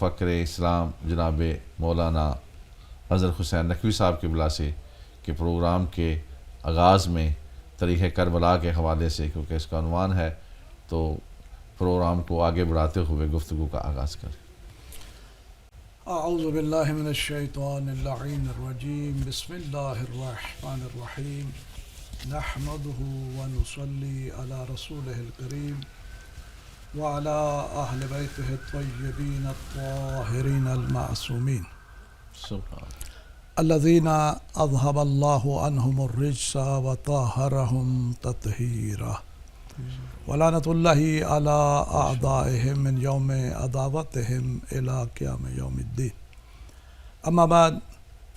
مفکر اسلام جناب مولانا اظہر حسین نقوی صاحب قبلہ سے کہ پروگرام کے آغاز میں تاریخ کربلا کے حوالے سے، کیونکہ اس کا عنوان ہے، تو پروگرام کو آگے بڑھاتے ہوئے گفتگو کا آغاز کریں۔ اعوذ باللہ من الشیطان اللعین الرجیم، بسم اللہ الرحمن الرحیم، نحمدہ ونصلی علی رسولہ الکریم وعلی اہل بیتہ الطیبین الطاہرین المعصومین سبحان الذین اذہب اللہ عنہم الرجس وطہرہم تطہیرا ولعنۃ اللہ علی اعدائہم من یوم عداوتہم الی قیام یوم الدین۔ اما بعد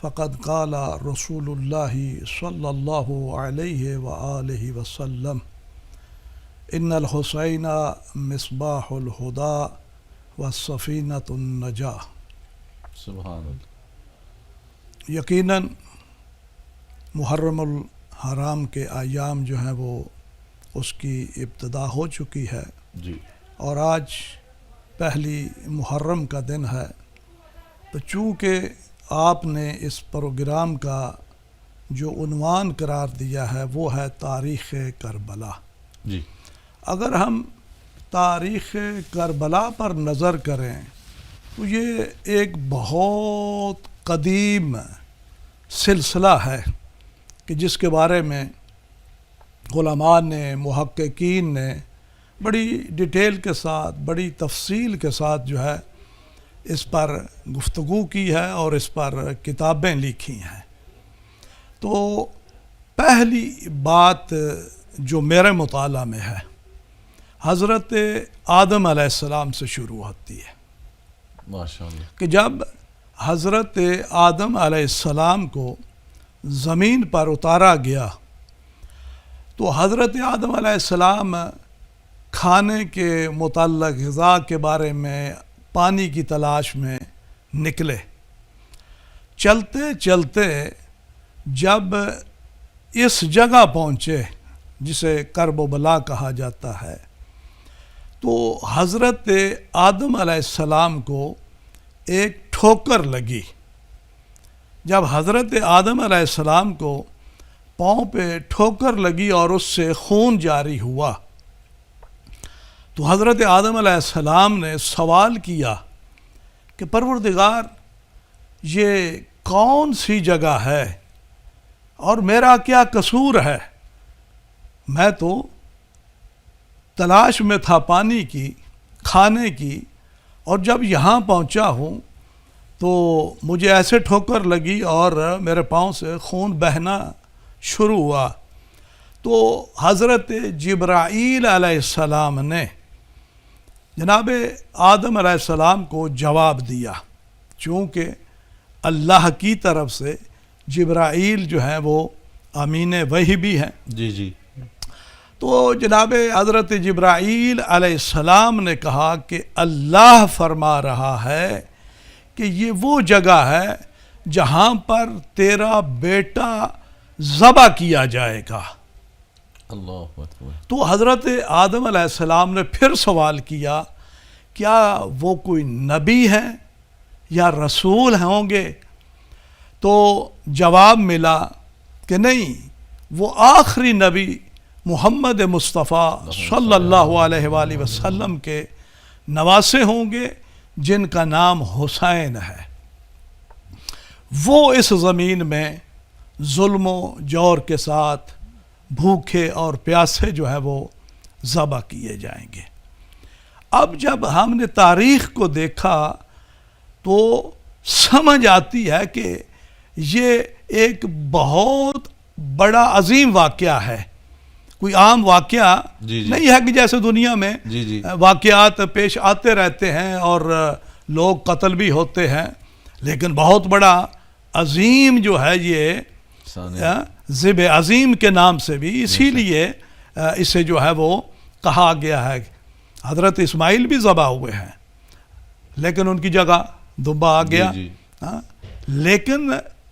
فقد قال رسول اللہ صلی اللہ علیہ وآلہ وسلم ان الحسین مصباح الہدی والسفینۃ النجاہ۔ سبحان اللہ۔ یقیناً محرم الحرام کے ایام جو ہیں وہ اس کی ابتدا ہو چکی ہے جی، اور آج پہلی محرم کا دن ہے، تو چونکہ آپ نے اس پروگرام کا جو عنوان قرار دیا ہے وہ ہے تاریخ کربلا۔ جی، اگر ہم تاریخ کربلا پر نظر کریں تو یہ ایک بہت قدیم سلسلہ ہے کہ جس کے بارے میں علماء نے، محققین نے بڑی ڈیٹیل کے ساتھ، بڑی تفصیل کے ساتھ جو ہے اس پر گفتگو کی ہے اور اس پر کتابیں لکھی ہیں۔ تو پہلی بات جو میرے مطالعہ میں ہے حضرت آدم علیہ السلام سے شروع ہوتی ہے ماشاء اللہ، کہ جب حضرت آدم علیہ السلام کو زمین پر اتارا گیا تو حضرت آدم علیہ السلام کھانے کے متعلق غذا کے بارے میں پانی کی تلاش میں نکلے۔ چلتے چلتے جب اس جگہ پہنچے جسے کرب و بلا کہا جاتا ہے تو حضرت آدم علیہ السلام کو ایک ٹھوکر لگی۔ جب حضرت آدم علیہ السلام کو پاؤں پہ ٹھوکر لگی اور اس سے خون جاری ہوا تو حضرت آدم علیہ السلام نے سوال کیا کہ پروردگار یہ کون سی جگہ ہے اور میرا کیا قصور ہے؟ میں تو تلاش میں تھا پانی کی، کھانے کی، اور جب یہاں پہنچا ہوں تو مجھے ایسے ٹھوکر لگی اور میرے پاؤں سے خون بہنا شروع ہوا۔ تو حضرت جبرائیل علیہ السلام نے جناب آدم علیہ السلام کو جواب دیا، چونکہ اللہ کی طرف سے جبرائیل جو ہیں وہ امین وحی بھی ہیں۔ جی جی، تو جناب حضرت جبرائیل علیہ السلام نے کہا کہ اللہ فرما رہا ہے کہ یہ وہ جگہ ہے جہاں پر تیرا بیٹا ذبح کیا جائے گا۔ اللہ اکبر۔ تو حضرت آدم علیہ السلام نے پھر سوال کیا کیا وہ کوئی نبی ہیں یا رسول ہوں گے؟ تو جواب ملا کہ نہیں، وہ آخری نبی محمد مصطفیٰ صلی اللہ علیہ وآلہ وسلم کے نواسے ہوں گے جن کا نام حسین ہے۔ وہ اس زمین میں ظلم و جور کے ساتھ بھوکے اور پیاسے جو ہے وہ ذبح کیے جائیں گے۔ اب جب ہم نے تاریخ کو دیکھا تو سمجھ آتی ہے کہ یہ ایک بہت بڑا عظیم واقعہ ہے، کوئی عام واقعہ نہیں ہے کہ جیسے دنیا میں واقعات پیش آتے رہتے ہیں اور لوگ قتل بھی ہوتے ہیں، لیکن بہت بڑا عظیم جو ہے یہ ذبح عظیم کے نام سے بھی اسی لیے اسے جو ہے وہ کہا گیا ہے۔ حضرت اسماعیل بھی ذبح ہوئے ہیں لیکن ان کی جگہ دمبا آ گیا، لیکن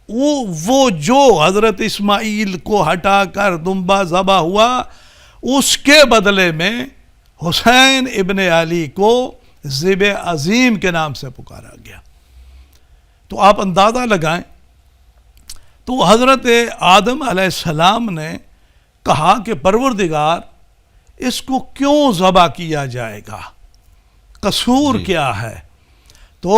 وہ جو حضرت اسماعیل کو ہٹا کر دمبا ذبح ہوا اس کے بدلے میں حسین ابن علی کو ذِبِ عظیم کے نام سے پکارا گیا۔ تو آپ اندازہ لگائیں، تو حضرت آدم علیہ السلام نے کہا کہ پروردگار اس کو کیوں ذبح کیا جائے گا، قصور کیا ہے؟ تو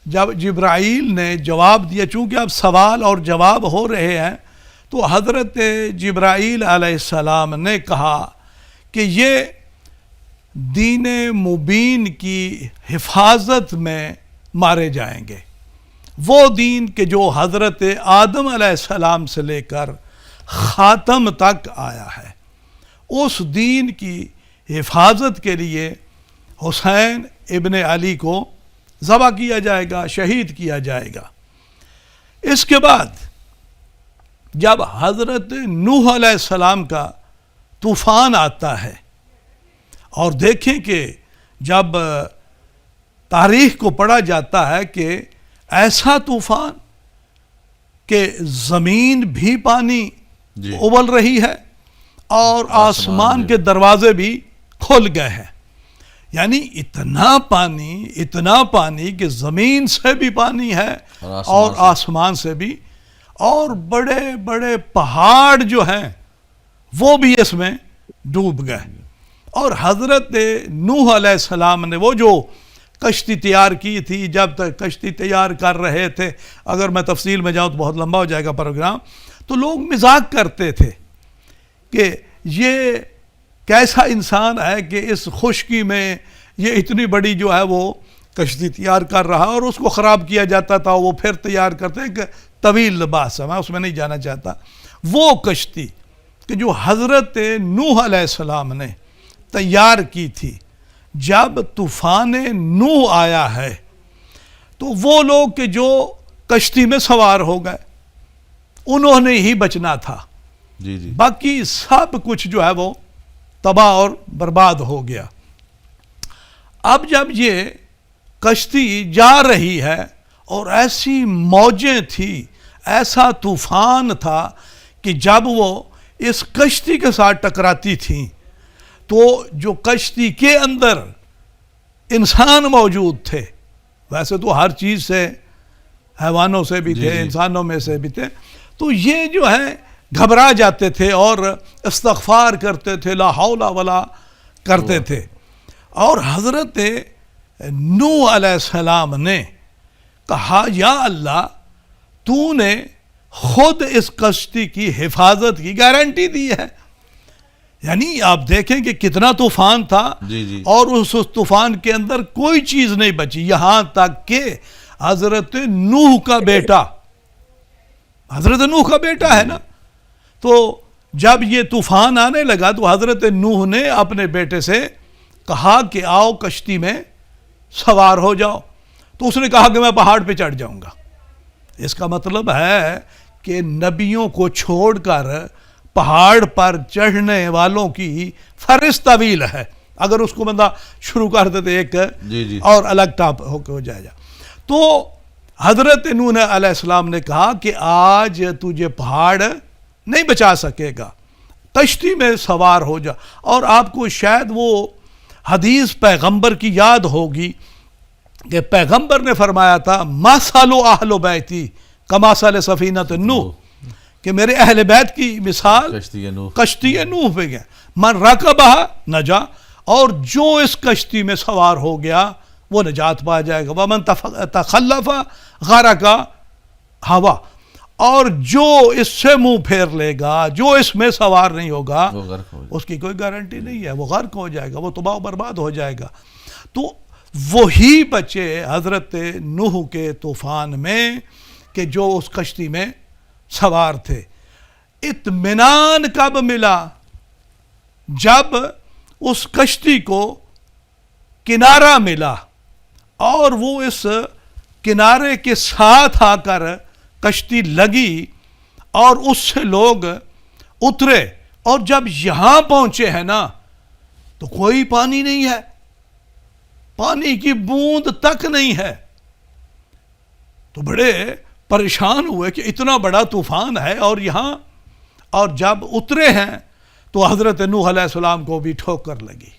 جب جبرائیل نے جواب دیا، چونکہ اب سوال اور جواب ہو رہے ہیں، تو حضرت جبرائیل علیہ السلام نے کہا کہ یہ دین مبین کی حفاظت میں مارے جائیں گے، وہ دین کہ جو حضرت آدم علیہ السلام سے لے کر خاتم تک آیا ہے، اس دین کی حفاظت کے لیے حسین ابن علی کو ذبح کیا جائے گا، شہید کیا جائے گا۔ اس کے بعد جب حضرت نوح علیہ السلام کا طوفان آتا ہے، اور دیکھیں کہ جب تاریخ کو پڑھا جاتا ہے کہ ایسا طوفان کہ زمین بھی پانی ابل رہی ہے اور آسمان کے دروازے بھی کھل گئے ہیں، یعنی اتنا پانی کہ زمین سے بھی پانی ہے اور آسمان سے بھی، اور بڑے بڑے پہاڑ جو ہیں وہ بھی اس میں ڈوب گئے۔ اور حضرت نوح علیہ السلام نے وہ جو کشتی تیار کی تھی، جب تک کشتی تیار کر رہے تھے، اگر میں تفصیل میں جاؤں تو بہت لمبا ہو جائے گا پروگرام، تو لوگ مذاق کرتے تھے کہ یہ کیسا انسان ہے کہ اس خشکی میں یہ اتنی بڑی جو ہے وہ کشتی تیار کر رہا، اور اس کو خراب کیا جاتا تھا، وہ پھر تیار کرتے ہیں کہ طویل بحث ہے، میں اس میں نہیں جانا چاہتا۔ وہ کشتی کہ جو حضرت نوح علیہ السلام نے تیار کی تھی، جب طوفان نوح آیا ہے تو وہ لوگ کہ جو کشتی میں سوار ہو گئے انہوں نے ہی بچنا تھا، باقی سب کچھ جو ہے وہ تباہ اور برباد ہو گیا۔ اب جب یہ کشتی جا رہی ہے اور ایسی موجیں تھی، ایسا طوفان تھا کہ جب وہ اس کشتی کے ساتھ ٹکراتی تھیں تو جو کشتی کے اندر انسان موجود تھے، ویسے تو ہر چیز سے، حیوانوں سے بھی تھے، انسانوں میں سے بھی تھے، تو یہ جو ہے گھبرا جاتے تھے اور استغفار کرتے تھے، لا حول ولا کرتے تھے۔ اور حضرت نوح علیہ السلام نے کہا، یا اللہ تو نے خود اس کشتی کی حفاظت کی گارنٹی دی ہے، یعنی آپ دیکھیں کہ کتنا طوفان تھا، اور اس طوفان کے اندر کوئی چیز نہیں بچی، یہاں تک کہ حضرت نوح کا بیٹا ہے نا، تو جب یہ طوفان آنے لگا تو حضرت نوح نے اپنے بیٹے سے کہا کہ آؤ کشتی میں سوار ہو جاؤ، تو اس نے کہا کہ میں پہاڑ پہ چڑھ جاؤں گا۔ اس کا مطلب ہے کہ نبیوں کو چھوڑ کر پہاڑ پر چڑھنے والوں کی فہرست طویل ہے، اگر اس کو بندہ شروع کر دیتے ایک اور الگ ٹاپ ہو جائے گا۔ تو حضرت نوح علیہ السلام نے کہا کہ آج تجھے پہاڑ نہیں بچا سکے گا، کشتی میں سوار ہو جا۔ اور آپ کو شاید وہ حدیث پیغمبر کی یاد ہوگی کہ پیغمبر نے فرمایا تھا، مثل اہل بیتی کمثل سفینۃ نوح، کہ میرے اہل بیت کی مثال کشتی نوح پہ گیا، من رکبہ نجا، اور جو اس کشتی میں سوار ہو گیا وہ نجات پا جائے گا، ومن تخلف غرق ہوا، اور جو اس سے منہ پھیر لے گا، جو اس میں سوار نہیں ہوگا، اس کی کوئی گارنٹی نہیں ہے، وہ غرق ہو جائے گا، وہ تباہ و برباد ہو جائے گا۔ تو وہی بچے حضرت نوح کے طوفان میں کہ جو اس کشتی میں سوار تھے۔ اطمینان کب ملا؟ جب اس کشتی کو کنارہ ملا اور وہ اس کنارے کے ساتھ آ کر کشتی لگی اور اس سے لوگ اترے، اور جب یہاں پہنچے ہیں نا تو کوئی پانی نہیں ہے، پانی کی بوند تک نہیں ہے، تو بڑے پریشان ہوئے کہ اتنا بڑا طوفان ہے اور یہاں، اور جب اترے ہیں تو حضرت نوح علیہ السلام کو بھی ٹھوکر لگی،